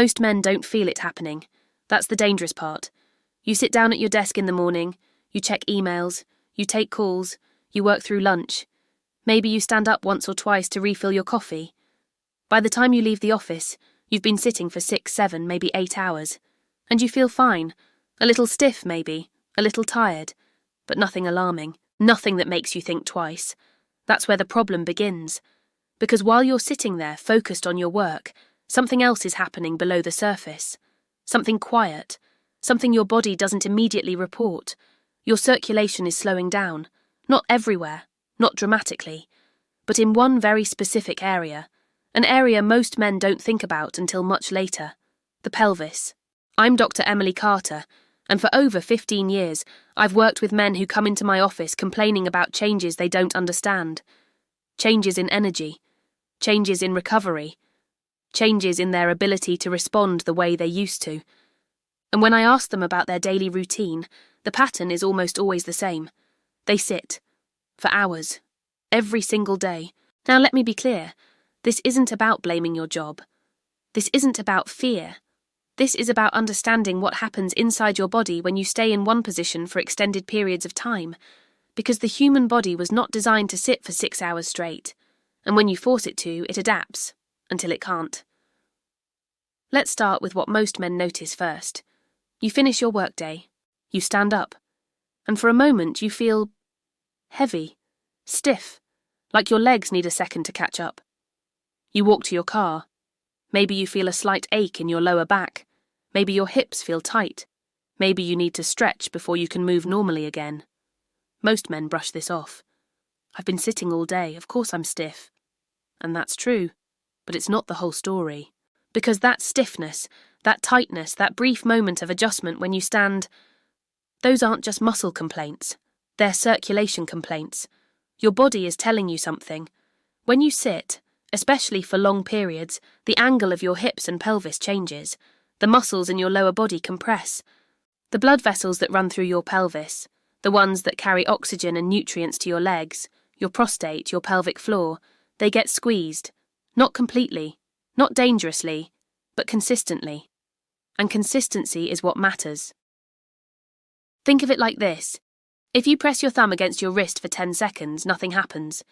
Most men don't feel it happening. That's the dangerous part. You sit down at your desk in the morning, you check emails, you take calls, you work through lunch. Maybe you stand up once or twice to refill your coffee. By the time you leave the office, you've been sitting for 6, 7, maybe 8 hours. And you feel fine. A little stiff, maybe. A little tired. But nothing alarming. Nothing that makes you think twice. That's where the problem begins. Because while you're sitting there focused on your work, something else is happening below the surface. Something quiet. Something your body doesn't immediately report. Your circulation is slowing down. Not everywhere. Not dramatically. But in one very specific area. An area most men don't think about until much later. The pelvis. I'm Dr. Emily Carter, and for over 15 years, I've worked with men who come into my office complaining about changes they don't understand. Changes in energy. Changes in recovery. Changes in their ability to respond the way they used to. And when I ask them about their daily routine, the pattern is almost always the same. They sit. For hours. Every single day. Now let me be clear. This isn't about blaming your job. This isn't about fear. This is about understanding what happens inside your body when you stay in one position for extended periods of time. Because the human body was not designed to sit for 6 hours straight. And when you force it to, it adapts. Until it can't. Let's start with what most men notice first. You finish your workday. You stand up. And for a moment you feel heavy, stiff, like your legs need a second to catch up. You walk to your car. Maybe you feel a slight ache in your lower back. Maybe your hips feel tight. Maybe you need to stretch before you can move normally again. Most men brush this off. I've been sitting all day, of course I'm stiff. And that's true, but it's not the whole story. Because that stiffness, that tightness, that brief moment of adjustment when you stand, those aren't just muscle complaints. They're circulation complaints. Your body is telling you something. When you sit, especially for long periods, the angle of your hips and pelvis changes. The muscles in your lower body compress. The blood vessels that run through your pelvis, the ones that carry oxygen and nutrients to your legs, your prostate, your pelvic floor, they get squeezed. Not completely, not dangerously, but consistently. And consistency is what matters. Think of it like this. If you press your thumb against your wrist for 10 seconds, nothing happens.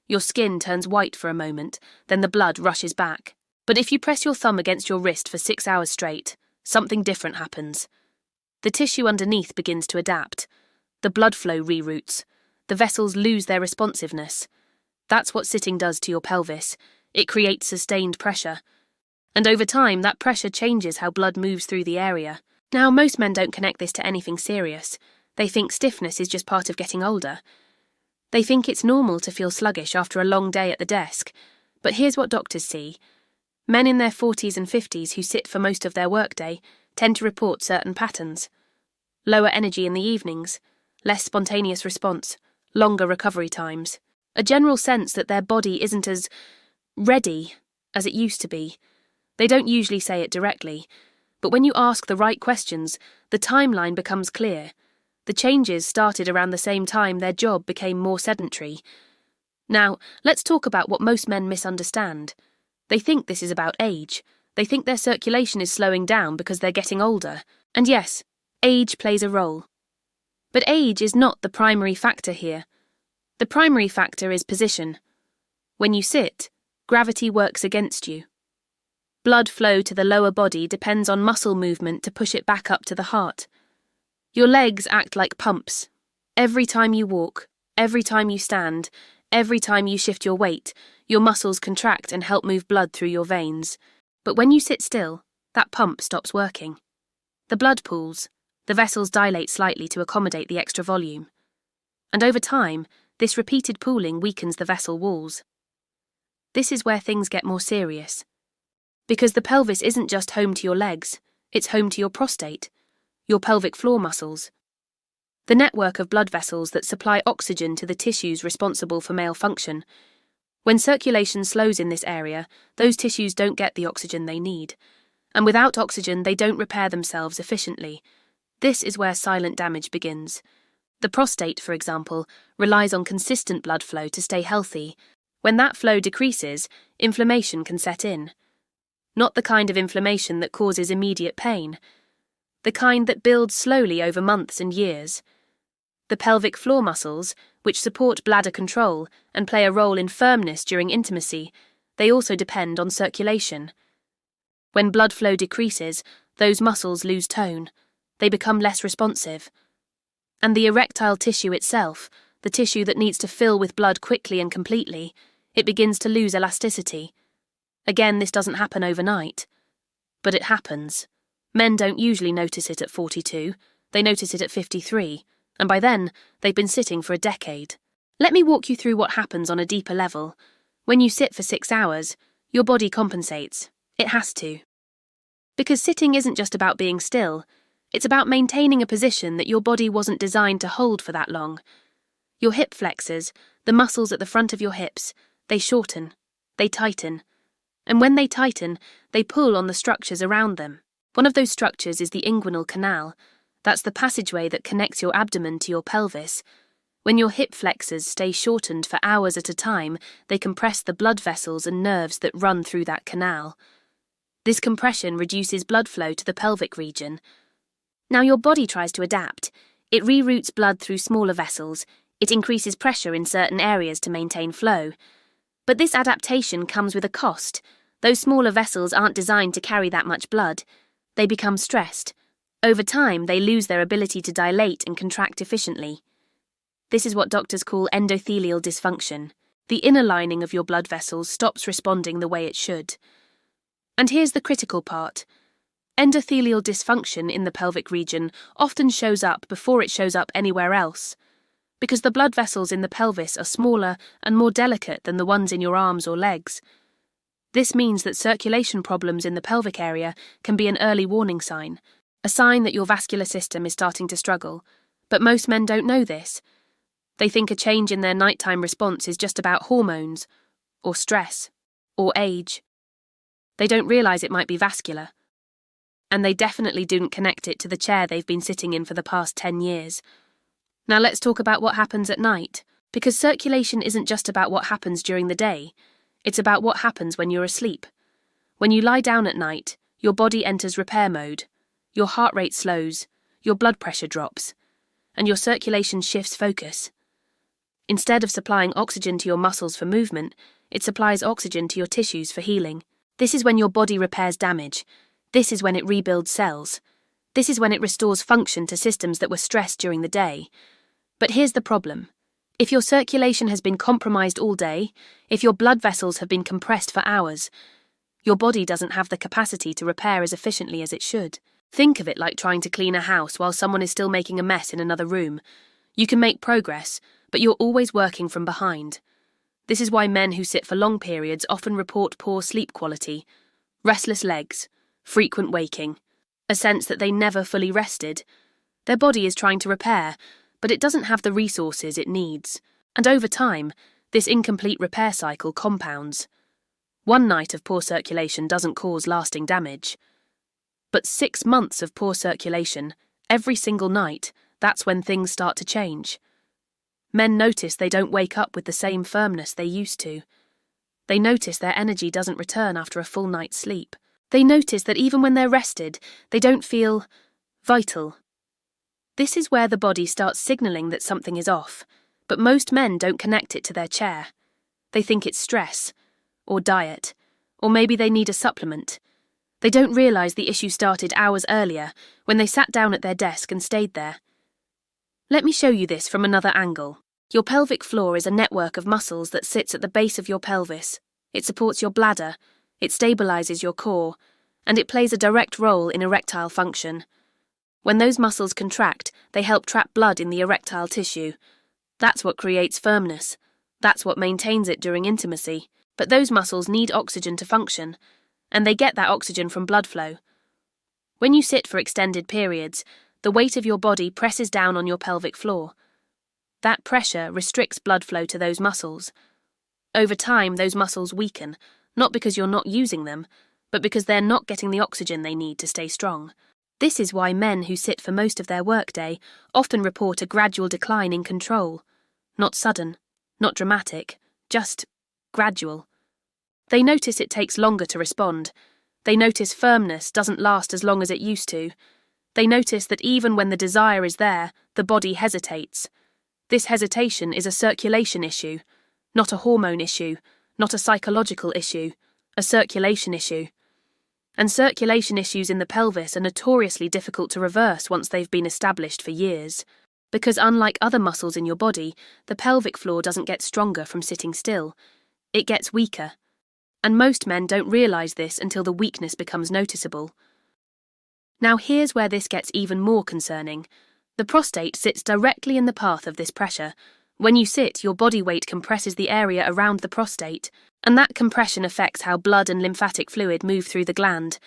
Your skin turns white for a moment, then the blood rushes back. But if you press your thumb against your wrist for 6 hours straight, something different happens. The tissue underneath begins to adapt. The blood flow reroutes. The vessels lose their responsiveness. That's what sitting does to your pelvis. It creates sustained pressure. And over time, that pressure changes how blood moves through the area. Now, most men don't connect this to anything serious. They think stiffness is just part of getting older. They think it's normal to feel sluggish after a long day at the desk. But here's what doctors see. Men in their 40s and 50s who sit for most of their workday tend to report certain patterns. Lower energy in the evenings, less spontaneous response, longer recovery times. A general sense that their body isn't as ready as it used to be. They don't usually say it directly, but when you ask the right questions, the timeline becomes clear. The changes started around the same time their job became more sedentary. Now, let's talk about what most men misunderstand. They think this is about age. They think their circulation is slowing down because they're getting older. And yes, age plays a role. But age is not the primary factor here. The primary factor is position. When you sit, gravity works against you. Blood flow to the lower body depends on muscle movement to push it back up to the heart. Your legs act like pumps. Every time you walk, every time you stand, every time you shift your weight, your muscles contract and help move blood through your veins. But when you sit still, that pump stops working. The blood pools. The vessels dilate slightly to accommodate the extra volume. And over time, this repeated pooling weakens the vessel walls. This is where things get more serious. Because the pelvis isn't just home to your legs, it's home to your prostate, your pelvic floor muscles. The network of blood vessels that supply oxygen to the tissues responsible for male function. When circulation slows in this area, those tissues don't get the oxygen they need. And without oxygen, they don't repair themselves efficiently. This is where silent damage begins. The prostate, for example, relies on consistent blood flow to stay healthy. When that flow decreases, inflammation can set in. not the kind of inflammation that causes immediate pain, the kind that builds slowly over months and years. The pelvic floor muscles, which support bladder control and play a role in firmness during intimacy, they also depend on circulation. When blood flow decreases, those muscles lose tone. They become less responsive. And the erectile tissue itself, the tissue that needs to fill with blood quickly and completely, it begins to lose elasticity. Again, this doesn't happen overnight. But it happens. Men don't usually notice it at 42, they notice it at 53, and by then, they've been sitting for a decade. Let me walk you through what happens on a deeper level. When you sit for 6 hours, your body compensates. It has to. Because sitting isn't just about being still, it's about maintaining a position that your body wasn't designed to hold for that long. Your hip flexors, the muscles at the front of your hips, they shorten, they tighten. And when they tighten, they pull on the structures around them. One of those structures is the inguinal canal. That's the passageway that connects your abdomen to your pelvis. When your hip flexors stay shortened for hours at a time, they compress the blood vessels and nerves that run through that canal. This compression reduces blood flow to the pelvic region. Now your body tries to adapt. It reroutes blood through smaller vessels. It increases pressure in certain areas to maintain flow. But this adaptation comes with a cost. Those smaller vessels aren't designed to carry that much blood. They become stressed. Over time, they lose their ability to dilate and contract efficiently. This is what doctors call endothelial dysfunction. The inner lining of your blood vessels stops responding the way it should. And here's the critical part. Endothelial dysfunction in the pelvic region often shows up before it shows up anywhere else, because the blood vessels in the pelvis are smaller and more delicate than the ones in your arms or legs. This means that circulation problems in the pelvic area can be an early warning sign, a sign that your vascular system is starting to struggle. But most men don't know this. They think a change in their nighttime response is just about hormones, or stress, or age. They don't realize it might be vascular. And they definitely didn't connect it to the chair they've been sitting in for the past 10 years. Now let's talk about what happens at night, because circulation isn't just about what happens during the day. It's about what happens when you're asleep. When you lie down at night, your body enters repair mode. Your heart rate slows, your blood pressure drops, and your circulation shifts focus. Instead of supplying oxygen to your muscles for movement, it supplies oxygen to your tissues for healing. This is when your body repairs damage. This is when it rebuilds cells. This is when it restores function to systems that were stressed during the day. But here's the problem. If your circulation has been compromised all day, if your blood vessels have been compressed for hours, your body doesn't have the capacity to repair as efficiently as it should. Think of it like trying to clean a house while someone is still making a mess in another room. You can make progress, but you're always working from behind. This is why men who sit for long periods often report poor sleep quality, restless legs, frequent waking, a sense that they never fully rested. Their body is trying to repair, but it doesn't have the resources it needs. And over time, this incomplete repair cycle compounds. One night of poor circulation doesn't cause lasting damage. But 6 months of poor circulation, every single night, that's when things start to change. Men notice they don't wake up with the same firmness they used to. They notice their energy doesn't return after a full night's sleep. They notice that even when they're rested, they don't feel vital. This is where the body starts signaling that something is off, but most men don't connect it to their chair. They think it's stress, or diet, or maybe they need a supplement. They don't realize the issue started hours earlier, when they sat down at their desk and stayed there. Let me show you this from another angle. Your pelvic floor is a network of muscles that sits at the base of your pelvis. It supports your bladder, it stabilizes your core, and it plays a direct role in erectile function. When those muscles contract, they help trap blood in the erectile tissue. That's what creates firmness. That's what maintains it during intimacy. But those muscles need oxygen to function, and they get that oxygen from blood flow. When you sit for extended periods, the weight of your body presses down on your pelvic floor. That pressure restricts blood flow to those muscles. Over time, those muscles weaken, not because you're not using them, but because they're not getting the oxygen they need to stay strong. This is why men who sit for most of their workday often report a gradual decline in control. Not sudden, not dramatic, just gradual. They notice it takes longer to respond. They notice firmness doesn't last as long as it used to. They notice that even when the desire is there, the body hesitates. This hesitation is a circulation issue, not a hormone issue, not a psychological issue, a circulation issue. And circulation issues in the pelvis are notoriously difficult to reverse once they've been established for years. Because unlike other muscles in your body, the pelvic floor doesn't get stronger from sitting still. It gets weaker. And most men don't realise this until the weakness becomes noticeable. Now here's where this gets even more concerning. The prostate sits directly in the path of this pressure. When you sit, your body weight compresses the area around the prostate, and that compression affects how blood and lymphatic fluid move through the gland.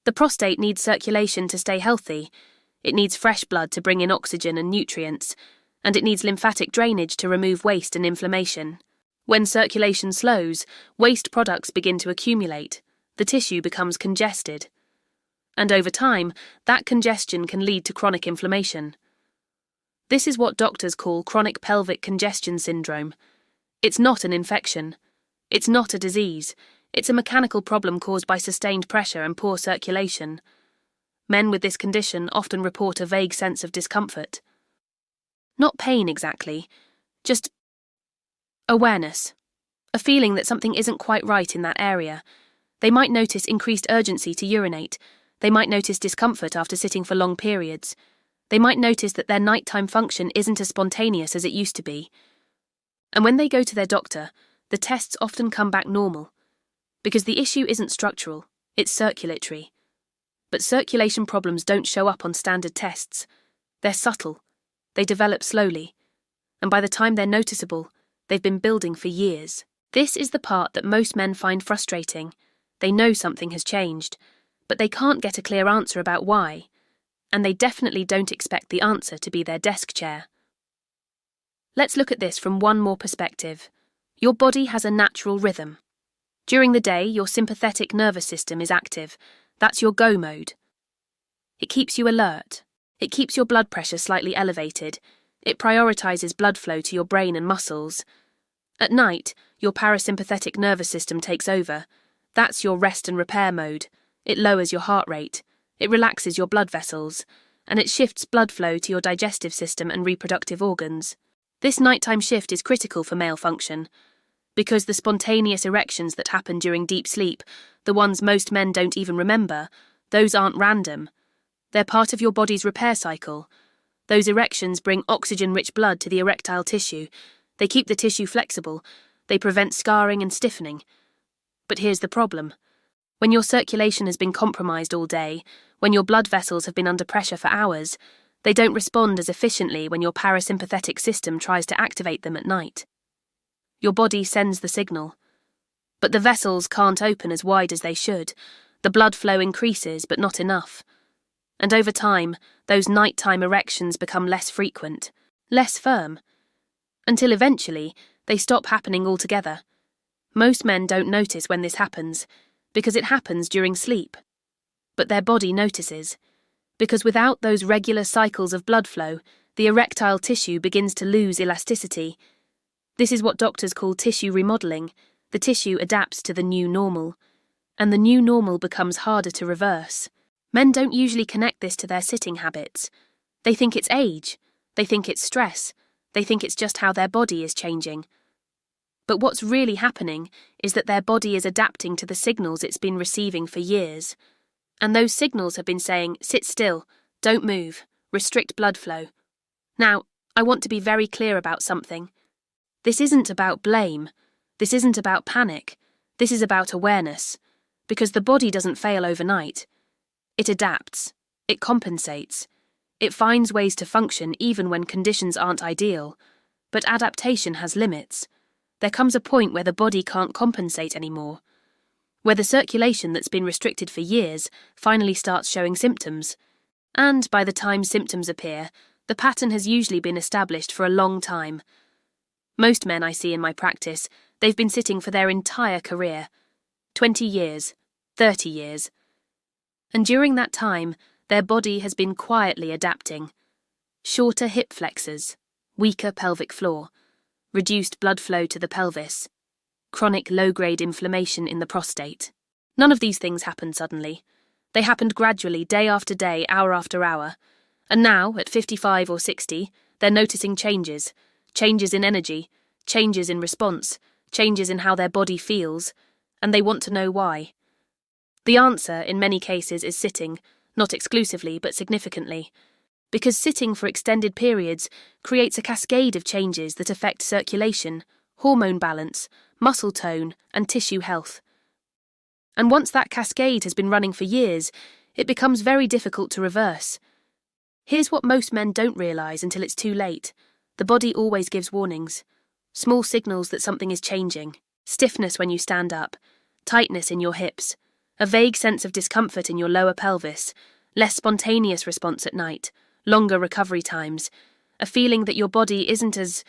The prostate needs circulation to stay healthy. It needs fresh blood to bring in oxygen and nutrients, and it needs lymphatic drainage to remove waste and inflammation. When circulation slows, waste products begin to accumulate. The tissue becomes congested. And over time, that congestion can lead to chronic inflammation. This is what doctors call chronic pelvic congestion syndrome. It's not an infection. It's not a disease. It's a mechanical problem caused by sustained pressure and poor circulation. Men with this condition often report a vague sense of discomfort. Not pain exactly, just awareness. A feeling that something isn't quite right in that area. They might notice increased urgency to urinate. They might notice discomfort after sitting for long periods. They might notice that their nighttime function isn't as spontaneous as it used to be. And when they go to their doctor, the tests often come back normal. Because the issue isn't structural, it's circulatory. But circulation problems don't show up on standard tests. They're subtle. They develop slowly. And by the time they're noticeable, they've been building for years. This is the part that most men find frustrating. They know something has changed, but they can't get a clear answer about why. And they definitely don't expect the answer to be their desk chair. Let's look at this from one more perspective. Your body has a natural rhythm. During the day, your sympathetic nervous system is active. That's your go mode. It keeps you alert. It keeps your blood pressure slightly elevated. It prioritizes blood flow to your brain and muscles. At night, your parasympathetic nervous system takes over. That's your rest and repair mode. It lowers your heart rate. It relaxes your blood vessels. And it shifts blood flow to your digestive system and reproductive organs. This nighttime shift is critical for male function. Because the spontaneous erections that happen during deep sleep, the ones most men don't even remember, those aren't random. They're part of your body's repair cycle. Those erections bring oxygen-rich blood to the erectile tissue. They keep the tissue flexible. They prevent scarring and stiffening. But here's the problem. When your circulation has been compromised all day, when your blood vessels have been under pressure for hours, they don't respond as efficiently when your parasympathetic system tries to activate them at night. Your body sends the signal. But the vessels can't open as wide as they should. The blood flow increases, but not enough. And over time, those nighttime erections become less frequent, less firm, until eventually they stop happening altogether. Most men don't notice when this happens, because it happens during sleep. But their body notices, because without those regular cycles of blood flow, the erectile tissue begins to lose elasticity. This is what doctors call tissue remodeling. The tissue adapts to the new normal, and the new normal becomes harder to reverse. Men don't usually connect this to their sitting habits. They think it's age. They think it's stress. They think it's just how their body is changing. But what's really happening is that their body is adapting to the signals it's been receiving for years. And those signals have been saying, sit still, don't move, restrict blood flow. Now, I want to be very clear about something. This isn't about blame. This isn't about panic. This is about awareness. Because the body doesn't fail overnight. It adapts. It compensates. It finds ways to function even when conditions aren't ideal. But adaptation has limits. There comes a point where the body can't compensate anymore. Where the circulation that's been restricted for years finally starts showing symptoms. And by the time symptoms appear, the pattern has usually been established for a long time. Most men I see in my practice, they've been sitting for their entire career. 20 years, 30 years. And during that time, their body has been quietly adapting. Shorter hip flexors, weaker pelvic floor, reduced blood flow to the pelvis, chronic low-grade inflammation in the prostate. None of these things happened suddenly. They happened gradually, day after day, hour after hour. And now, at 55 or 60, they're noticing changes. Changes in energy, changes in response, changes in how their body feels, and they want to know why. The answer, in many cases, is sitting, not exclusively, but significantly. Because sitting for extended periods creates a cascade of changes that affect circulation, hormone balance, muscle tone, and tissue health. And once that cascade has been running for years, it becomes very difficult to reverse. Here's what most men don't realise until it's too late. The body always gives warnings. Small signals that something is changing. Stiffness when you stand up, tightness in your hips, a vague sense of discomfort in your lower pelvis, less spontaneous response at night, longer recovery times, a feeling that your body isn't as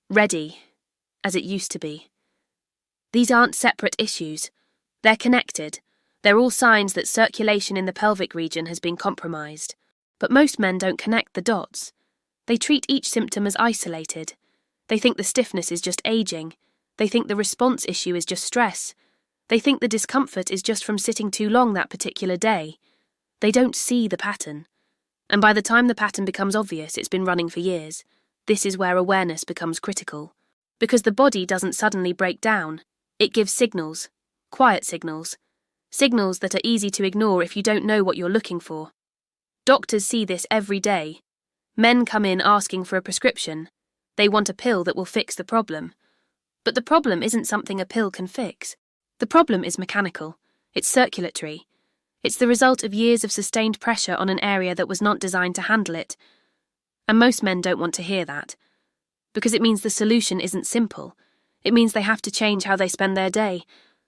ready as it used to be. These aren't separate issues. They're connected. They're all signs that circulation in the pelvic region has been compromised. But most men don't connect the dots. They treat each symptom as isolated. They think the stiffness is just aging. They think the response issue is just stress. They think the discomfort is just from sitting too long that particular day. They don't see the pattern. And by the time the pattern becomes obvious, it's been running for years. This is where awareness becomes critical. Because the body doesn't suddenly break down. It gives signals. Quiet signals. Signals that are easy to ignore if you don't know what you're looking for. Doctors see this every day. Men come in asking for a prescription. They want a pill that will fix the problem. But the problem isn't something a pill can fix. The problem is mechanical. It's circulatory. It's the result of years of sustained pressure on an area that was not designed to handle it. And most men don't want to hear that. Because it means the solution isn't simple. It means they have to change how they spend their day.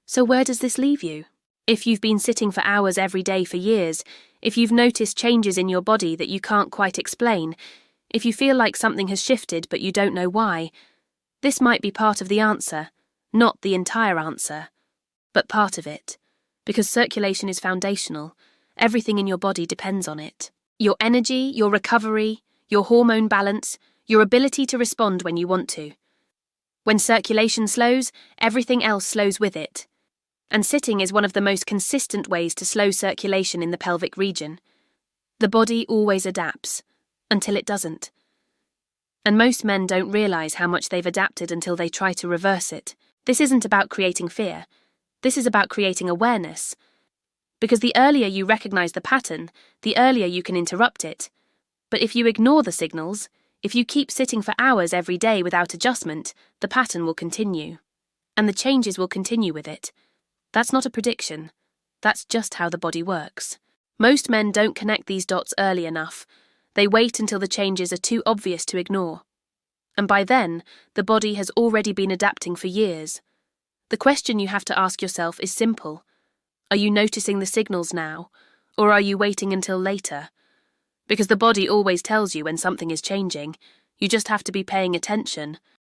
So where does this leave you? If you've been sitting for hours every day for years, if you've noticed changes in your body that you can't quite explain, if you feel like something has shifted but you don't know why, this might be part of the answer, not the entire answer, but part of it. Because circulation is foundational. Everything in your body depends on it. Your energy, your recovery, your hormone balance, your ability to respond when you want to. When circulation slows, everything else slows with it. And sitting is one of the most consistent ways to slow circulation in the pelvic region. The body always adapts, until it doesn't. And most men don't realise how much they've adapted until they try to reverse it. This isn't about creating fear. This is about creating awareness. Because the earlier you recognise the pattern, the earlier you can interrupt it. But if you ignore the signals, if you keep sitting for hours every day without adjustment, the pattern will continue. And the changes will continue with it. That's not a prediction. That's just how the body works. Most men don't connect these dots early enough. They wait until the changes are too obvious to ignore. And by then, the body has already been adapting for years. The question you have to ask yourself is simple. Are you noticing the signals now, or are you waiting until later? Because the body always tells you when something is changing. You just have to be paying attention.